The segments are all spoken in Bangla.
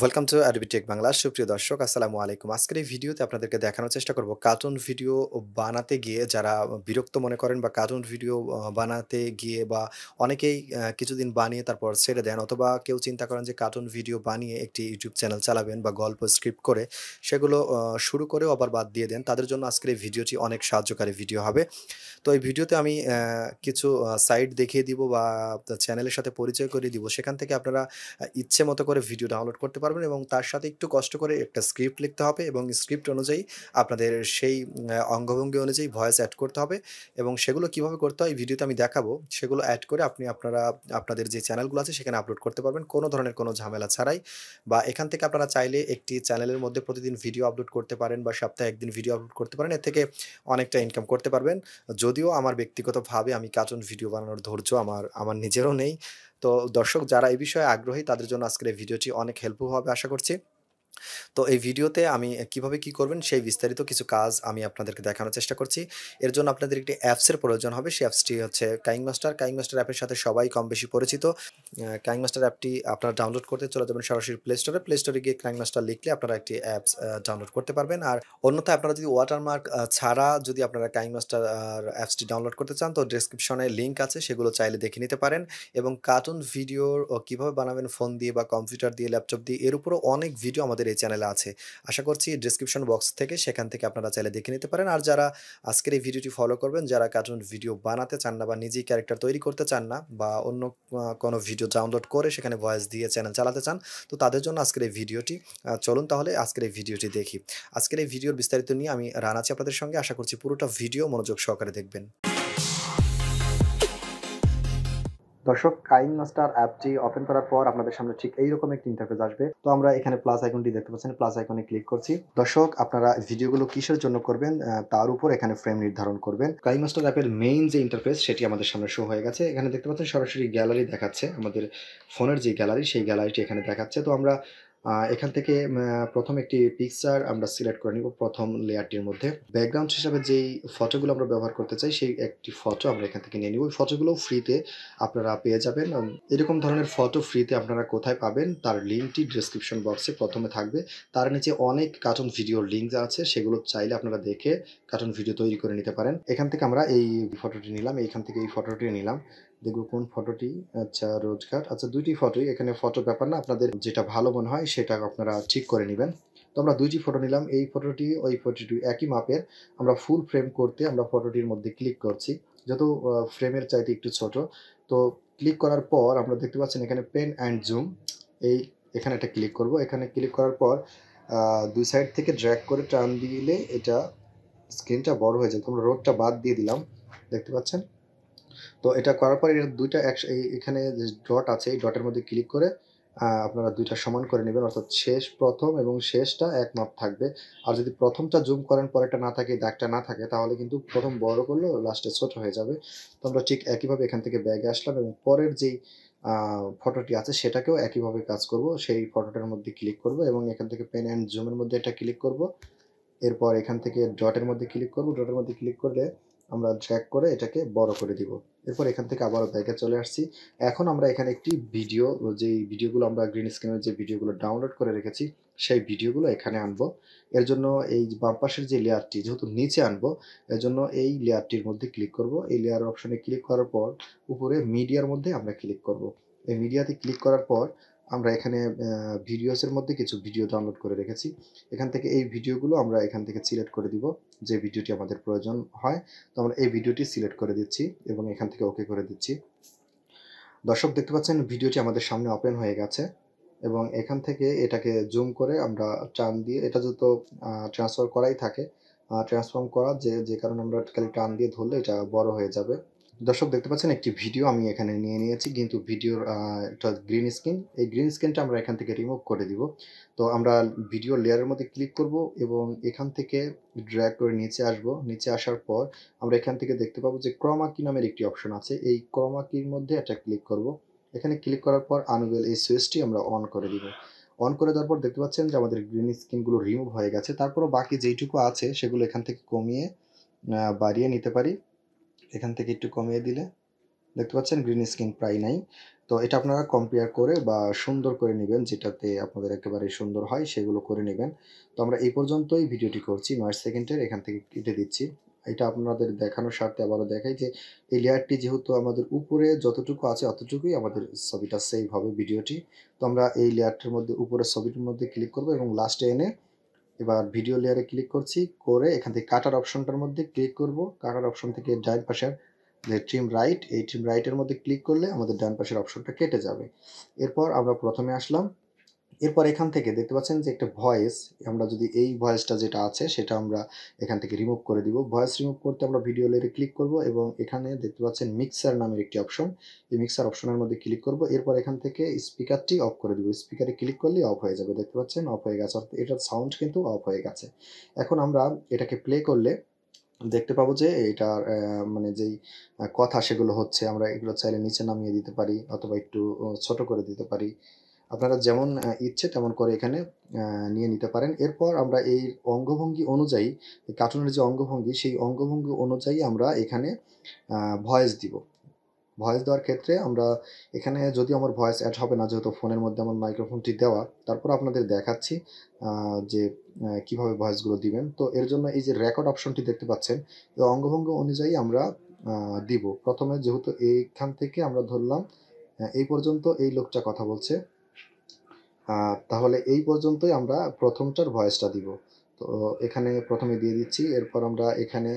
Welcome to Adobe Tech Bangla. সুপ্রিয় দর্শক, আসসালামু আলাইকুম। আজকের এই ভিডিওতে আপনাদেরকে দেখানোর চেষ্টা করব কার্টুন ভিডিও বানাতে গিয়ে যারা বিরক্ত মনে করেন বা কার্টুন ভিডিও বানাতে গিয়ে বা অনেকেই কিছুদিন বানিয়ে তারপর ছেড়ে দেন, অথবা কেউ চিন্তা করেন যে কার্টুন ভিডিও বানিয়ে একটি ইউটিউব চ্যানেল চালাবেন বা গল্প স্ক্রিপ্ট করে সেগুলো শুরু করেও আবার বাদ দিয়ে দেন। তাদের জন্য আজকের এই ভিডিওটি অনেক সাহায্যকারী ভিডিও হবে। তো এই ভিডিওতে আমি কিছু সাইট দেখিয়ে দিব বা চ্যানেলের সাথে পরিচয় করিয়ে দিব। সেখান থেকে আপনারা ইচ্ছে মতো করে ভিডিও ডাউনলোড করতে পারবেন এবং তার সাথে একটু কষ্ট করে একটা স্ক্রিপ্ট লিখতে হবে এবং স্ক্রিপ্ট অনুযায়ী আপনাদের সেই অঙ্গভঙ্গি অনুযায়ী ভয়েস এড করতে হবে এবং সেগুলো কিভাবে করতে হয় এই ভিডিওতে আমি দেখাবো। সেগুলো এড করে আপনারা আপনাদের যে চ্যানেলগুলো আছে সেখানে আপলোড করতে পারবেন কোনো ধরনের কোনো ঝামেলা ছাড়াই। বা এখান থেকে আপনারা চাইলে একটি চ্যানেলের মধ্যে প্রতিদিন ভিডিও আপলোড করতে পারেন বা সপ্তাহে ১ দিন ভিডিও আপলোড করতে পারেন। এর থেকে অনেকটা ইনকাম করতে পারবেন। যদিও আমার ব্যক্তিগতভাবে আমি কার্টুন ভিডিও বানানোর ধৈর্য আমার নিজেরও নেই। তো দর্শক যারা এই বিষয়ে আগ্রহী তাদের জন্য আজকের এই ভিডিওটি অনেক হেল্পফুল হবে আশা করছি। তো এই ভিডিওতে আমি কিভাবে কি করবেন সেই বিস্তারিত কিছু কাজ আমি আপনাদেরকে দেখানোর চেষ্টা করছি। এর জন্য আপনাদের একটি অ্যাপসের প্রয়োজন হবে। সেই অ্যাপসটি হচ্ছে কাইং মাস্টার। কাইং মাস্টার অ্যাপের সাথে সবাই কম বেশি পরিচিত। কাইং মাস্টার অ্যাপটি আপনারা ডাউনলোড করতে চলে যাবেন সরাসরি প্লে স্টোরে। প্লে স্টোরে গিয়ে কাইং মাস্টার লিখলে আপনারা একটি অ্যাপস ডাউনলোড করতে পারবেন। আর অন্যথায় আপনারা যদি ওয়াটারমার্ক ছাড়া যদি আপনারা কাইং মাস্টার অ্যাপসটি ডাউনলোড করতে চান, তো ডেসক্রিপশনে লিঙ্ক আছে, সেগুলো চাইলে দেখে নিতে পারেন। এবং কার্টুন ভিডিও কিভাবে বানাবেন ফোন দিয়ে বা কম্পিউটার দিয়ে, ল্যাপটপ দিয়ে, এর উপরও অনেক ভিডিও আমাদের এই চ্যানেলে আছে। আশা করছি ডেসক্রিপশন বক্স থেকে সেখান থেকে আপনারা চাইলে দেখে নিতে পারেন। আর যারা আজকের এই ভিডিওটি ফলো করবেন, যারা কার্টুন ভিডিও বানাতে চান না বা নিজেই ক্যারেক্টার তৈরি করতে চান না বা অন্য কোনো ভিডিও ডাউনলোড করে সেখানে ভয়েস দিয়ে চ্যানেল চালাতে চান, তো তাদের জন্য আজকের এই ভিডিওটি। চলুন তাহলে আজকের এই ভিডিওটি দেখি। আজকের এই ভিডিওর বিস্তারিত নিয়ে আমি রান আছি আপনাদের সঙ্গে। আশা করছি পুরোটা ভিডিও মনোযোগ সহকারে দেখবেন। দর্শক, কাইং মাস্টার অ্যাপটি ওপেন করার পর আপনাদের সামনে ঠিক এইরকম একটি ইন্টারফেস আসবে। তো আমরা এখানে প্লাস আইকনটি দেখতে পাচ্ছেন, প্লাস আইকনে ক্লিক করছি। দর্শক, আপনারা ভিডিওগুলো কিসের জন্য করবেন তার উপর এখানে ফ্রেম নির্ধারণ করবেন। কাইং মাস্টার অ্যাপের মেইন যে ইন্টারফেস সেটি আমাদের সামনে শো হয়ে গেছে। এখানে দেখতে পাচ্ছেন সরাসরি গ্যালারি দেখাচ্ছে, আমাদের ফোনের যে গ্যালারি সেই গ্যালারিটি এখানে দেখাচ্ছে। তো আমরা এখান থেকে প্রথম একটি পিকচার আমরা সিলেক্ট করে নিব। প্রথম লেয়ারটির মধ্যে ব্যাকগ্রাউন্ড হিসাবে যেই ফটোগুলো আমরা ব্যবহার করতে চাই সেই একটি ফটো আমরা এখান থেকে নিয়ে নিব। ওই ফটোগুলো ফ্রিতে আপনারা পেয়ে যাবেন। এরকম ধরনের ফটো ফ্রিতে আপনারা কোথায় পাবেন তার লিঙ্কটি ডেসক্রিপশন বক্সে প্রথমে থাকবে। তার নিচে অনেক কার্টুন ভিডিওর লিঙ্ক আছে, সেগুলো চাইলে আপনারা দেখে কার্টুন ভিডিও তৈরি করে নিতে পারেন। এখান থেকে আমরা এই ফটোটি নিলাম, এইখান থেকে এই ফটোটি নিলাম। দেখব কোন ফটোটি। আচ্ছা, রোজগার। আচ্ছা, ২ টি ফটোই। এখানে ফটোর ব্যাপার না, আপনাদের যেটা ভালো মনে হয় সেটা আপনারা ঠিক করে নিবেন। তো আমরা ২ টি ফটো নিলাম। এই ফটোটি ওই ফটোটি একই মাপের। আমরা ফুল ফ্রেম করতে আমরা ফটোটির মধ্যে ক্লিক করছি। যেহেতু ফ্রেমের চাইতে একটু ছোট। তো ক্লিক করার পর আমরা দেখতে পাচ্ছেন এখানে পেন অ্যান্ড জুম, এখানে একটা ক্লিক করব। এখানে ক্লিক করার পর ২ সাইড থেকে ড্র্যাগ করে টান দিলে এটা স্ক্রিনটা বড় হয়ে যাবে। আমরা রোডটা বাদ দিয়ে দিলাম, দেখতে পাচ্ছেন। তো এটা করার পর এটা ২ টা এখানে যে ডট আছে এই ডটের মধ্যে ক্লিক করে আপনারা ২ টা সমান করে নেবেন, অর্থাৎ প্রথম এবং শেষটা এক মাপ থাকবে। আর যদি প্রথমটা জুম করেন পরেরটা না থাকে, দাগটা না থাকে, তাহলে কিন্তু প্রথম বড় করলেও লাস্টে ছোট হয়ে যাবে। তো আমরা ঠিক একইভাবে এখান থেকে ব্যাগে আসলাম এবং পরের যেই ফটোটি আছে সেটাকেও একইভাবে কাজ করব। সেই ফটোটার মধ্যে ক্লিক করব এবং এখান থেকে পেন অ্যান্ড জুমের মধ্যে এটা ক্লিক করব। এরপর এখান থেকে ডটের মধ্যে ক্লিক করব। ডটের মধ্যে ক্লিক করলে আমরা ড্র্যাগ করে এটাকে বড় করে দিব। এরপর এখান থেকে আবারও ব্যাকে চলে আসছি। এখন আমরা এখানে একটি ভিডিও, যেই ভিডিওগুলো আমরা গ্রিন স্ক্রিনের যে ভিডিওগুলো ডাউনলোড করে রেখেছি সেই ভিডিওগুলো এখানে আনবো। এর জন্য এই বাম পাশের যে লেয়ারটি যেহেতু নিচে আনবো, এজন্য এই লেয়ারটির মধ্যে ক্লিক করব। এই লেয়ার অপশনে ক্লিক করার পর উপরে মিডিয়ার মধ্যে আমরা ক্লিক করব। এই মিডিয়াতে ক্লিক করার পর আমরা এখানে ভিডিওসের মধ্যে কিছু ভিডিও ডাউনলোড করে রেখেছি। এখান থেকে এই ভিডিওগুলো আমরা এখান থেকে সিলেক্ট করে দিব, যে ভিডিওটি আমাদের প্রয়োজন হয়। তো আমরা এই ভিডিওটি সিলেক্ট করে দিচ্ছি এবং এখান থেকে ওকে করে দিচ্ছি। দর্শক, দেখতে পাচ্ছেন ভিডিওটি আমাদের সামনে ওপেন হয়ে গেছে এবং এখান থেকে এটাকে জুম করে আমরা টান দিয়ে, এটা যত ট্রান্সফার করাই থাকে, ট্রান্সফর্ম করা, যে কারণে আমরা খালি টান দিয়ে ধরলে এটা বড় হয়ে যাবে। দর্শক, দেখতে পাচ্ছেন একটি ভিডিও আমি এখানে নিয়ে নিয়েছি, কিন্তু ভিডিওর একটা গ্রিন স্ক্রিন, এই গ্রিন স্ক্রিনটা আমরা এখান থেকে রিমুভ করে দিব। তো আমরা ভিডিও লেয়ারের মধ্যে ক্লিক করব এবং এখান থেকে ড্র্যাগ করে নিচে আসব। নিচে আসার পর আমরা এখান থেকে দেখতে পাবো যে ক্রমা কি নামের একটি অপশন আছে। এই ক্রমা কির মধ্যে একটা ক্লিক করব। এখানে ক্লিক করার পর আনবেল এই সুইচটি আমরা অন করে দিব। অন করে দেওয়ার পর দেখতে পাচ্ছেন যে আমাদের গ্রিন স্ক্রিনগুলো রিমুভ হয়ে গেছে। তারপরও বাকি যেইটুকু আছে সেগুলো এখান থেকে কমিয়ে বাড়িয়ে নিতে পারি। এখান থেকে একটু কমিয়ে দিলে দেখতে পাচ্ছেন গ্রিন স্ক্রিন প্রায় নাই। তো এটা আপনারা কম্পেয়ার করে বা সুন্দর করে নেবেন, যেটাতে আপনাদের একেবারে সুন্দর হয় সেগুলো করে নেবেন। তো আমরা এই পর্যন্তই ভিডিওটি করছি 9 সেকেন্ডের, এখান থেকে কেটে দিচ্ছি। এটা আপনাদের দেখানোর স্বার্থে আবারও দেখাই যে এই লেয়ারটি যেহেতু আমাদের উপরে যতটুকু আছে অতটুকুই আমাদের ছবিটা সেভ হবে ভিডিওটি। তো আমরা এই লেয়ারটির মধ্যে উপরের ছবিটির মধ্যে ক্লিক করব এবং লাস্টে এনে এবার ভিডিও লেয়ারে ক্লিক করছি, করে এখান থেকে কাটার অপশনটার মধ্যে ক্লিক করব। কাটার অপশন থেকে ডান পাশের যে ট্রিম রাইট, এই ট্রিম রাইটের মধ্যে ক্লিক করলে আমাদের ডান পাশের অপশনটা কেটে যাবে। এরপর আমরা প্রথমে আসলাম, এরপর এখান থেকে দেখতে পাচ্ছেন যে একটা ভয়েস, আমরা যদি এই ভয়েসটা যেটা আছে সেটা আমরা এখান থেকে রিমুভ করে দিব। ভয়েস রিমুভ করতে আমরা ভিডিও লেয়ারে ক্লিক করব এবং এখানে দেখতে পাচ্ছেন মিক্সার নামের একটি অপশন, এই মিক্সার অপশনের মধ্যে ক্লিক করব। এরপর এখান থেকে স্পিকারটি অফ করে দিব, স্পিকারে ক্লিক করলেই অফ হয়ে যাবে। দেখতে পাচ্ছেন অফ হয়ে গেছে, অর্থাৎ এটার সাউন্ড কিন্তু অফ হয়ে গেছে। এখন আমরা এটাকে প্লে করলে দেখতে পাবো যে এটার মানে যেই কথা সেগুলো হচ্ছে। আমরা এগুলো চাইলে নিচে নামিয়ে দিতে পারি অথবা একটু ছোট করে দিতে পারি, আপনারা যেমন ইচ্ছে তেমন করে এখানে নিয়ে নিতে পারেন। এরপর আমরা এই অঙ্গভঙ্গি অনুযায়ী, কার্টুনের যে অঙ্গভঙ্গি সেই অঙ্গভঙ্গি অনুযায়ী আমরা এখানে ভয়েস দিব। ভয়েস দেওয়ার ক্ষেত্রে আমরা এখানে, যদিও আমার ভয়েস অ্যাড হবে না যেহেতু ফোনের মধ্যে আমার মাইক্রোফোনটি দেওয়া, তারপর আপনাদের দেখাচ্ছি যে কীভাবে ভয়েসগুলো দিবেন। তো এর জন্য এই যে রেকর্ড অপশনটি দেখতে পাচ্ছেন, এই অঙ্গভঙ্গি অনুযায়ী আমরা দিব। প্রথমে যেহেতু এইখান থেকে আমরা ধরলাম এই পর্যন্ত এই লোকটা কথা বলছে, তাহলে এই পর্যন্তই আমরা প্রথমটার ভয়েসটা দিব। তো এখানে প্রথমে দিয়ে দিচ্ছি। এরপর আমরা এখানে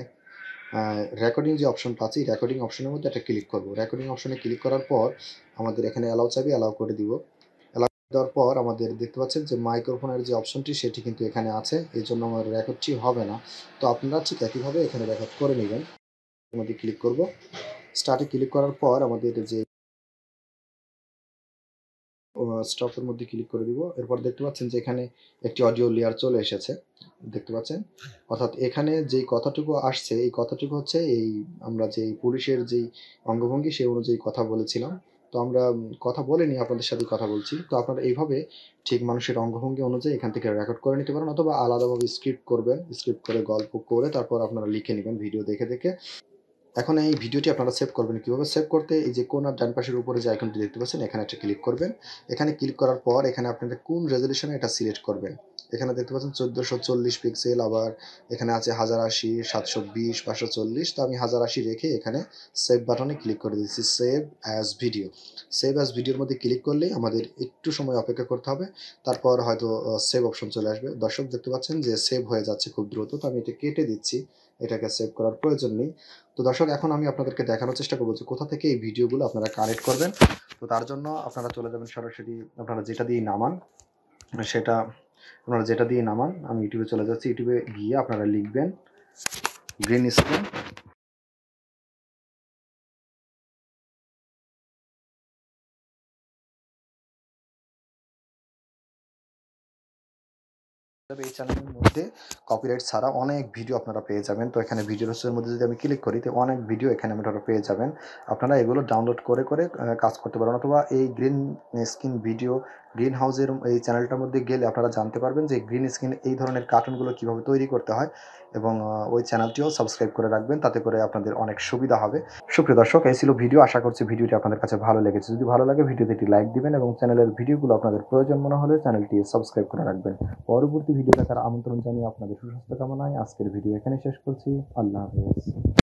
রেকর্ডিং যে অপশনটা আছে, এই রেকর্ডিং অপশনের মধ্যে একটা ক্লিক করব। রেকর্ডিং অপশনে ক্লিক করার পর আমাদের এখানে অ্যালাউ চাবি, অ্যালাউ করে দিব। অ্যালাউ দেওয়ার পর আমাদের দেখতে পাচ্ছেন যে মাইক্রোফোনের যে অপশনটি সেটি কিন্তু এখানে আছে, এই জন্য আমার রেকর্ডটি হবে না। তো আপনারা ঠিক একইভাবে এখানে রেকর্ড করে নেবেন। এর মধ্যে ক্লিক করব, স্টার্টে ক্লিক করার পর আমাদের যে স্টপের মধ্যে ক্লিক করে দিব। এরপর দেখতে পাচ্ছেন যে এখানে একটি অডিও লেয়ার চলে এসেছে, দেখতে পাচ্ছেন। অর্থাৎ এখানে যেই কথাটুকু আসছে এই কথাটুকু হচ্ছে এই আমরা যেই পুলিশের যেই অঙ্গভঙ্গি সেই অনুযায়ী কথা বলেছিলাম। তো আমরা কথা বলিনি, আপনাদের সাথে কথা বলছি। তো আপনারা এইভাবে ঠিক মানুষের অঙ্গভঙ্গি অনুযায়ী এখান থেকে রেকর্ড করে নিতে পারেন, অথবা আলাদাভাবে স্ক্রিপ্ট করবেন, স্ক্রিপ্ট করে গল্প করে তারপর আপনারা লিখে নেবেন ভিডিও দেখে দেখে। এখন এই ভিডিওটি আপনারা সেভ করবেন কীভাবে? সেভ করতে এই যে কোণার ডান পাশের উপরে যে আইকনটি দেখতে পাচ্ছেন এখানে একটা ক্লিক করবেন। এখানে ক্লিক করার পর এখানে আপনারা কোন রেজলিউশনে এটা সিলেক্ট করবেন। এখানে দেখতে পাচ্ছেন 1440 পিক্সেল, আবার এখানে আছে 1080, 720, 540। তো আমি 1080 রেখে এখানে সেভ বাটনে ক্লিক করে দিচ্ছি, save as video. Save as ভিডিওর মধ্যে ক্লিক করলেই আমাদের একটু সময় অপেক্ষা করতে হবে, তারপর হয়তো সেভ অপশন চলে আসবে। দর্শক দেখতে পাচ্ছেন যে সেভ হয়ে যাচ্ছে খুব দ্রুত। তো আমি এটা কেটে দিচ্ছি, এটাকে সেভ করার প্রয়োজন নেই। তো দর্শক এখন আমি আপনাদেরকে দেখানোর চেষ্টা করবো যে কোথা থেকে এই ভিডিওগুলো আপনারা কালেক্ট করবেন। তো তার জন্য আপনারা চলে যাবেন সরাসরি, আপনারা যেটা দিয়ে নামান আমি ইউটিউবে চলে যাচ্ছি। ইউটিউবে গিয়ে আপনারা লিখবেন গ্রিন স্ক্রিন। এই চ্যানেলের মধ্যে কপিরাইট ছাড়া অনেক ভিডিও আপনারা পেয়ে যাবেন। তো এখানে ভিডিও সোর্সের মধ্যে যদি আমি ক্লিক করি তো অনেক ভিডিও এখানে আপনারা পেয়ে যাবেন। আপনারা এগুলো ডাউনলোড করে কাজ করতে পারেন, অথবা এই গ্রিন স্ক্রিন ভিডিও গ্রিন হাউসের এই চ্যানেলটার মধ্যে গেলে আপনারা জানতে পারবেন যে গ্রিন স্ক্রিন এই ধরনের কার্টুনগুলো কীভাবে তৈরি করতে হয়, এবং ওই চ্যানেলটিও সাবস্ক্রাইব করে রাখবেন, তাতে করে আপনাদের অনেক সুবিধা হবে। সুপ্রিয় দর্শক, এই ছিল ভিডিও। আশা করছি ভিডিওটি আপনাদের কাছে ভালো লেগেছে। যদি ভালো লাগে ভিডিওতে একটি লাইক দিবেন এবং চ্যানেলের ভিডিওগুলো আপনাদের প্রয়োজন মনে হলে চ্যানেলটি সাবস্ক্রাইব করে রাখবেন। পরবর্তী ভিডিও দেখার আমন্ত্রণ জানিয়ে আপনাদের সুস্বাস্থ্য কামনায় আজকের ভিডিও এখানে শেষ করছি। আল্লাহ হাফেজ।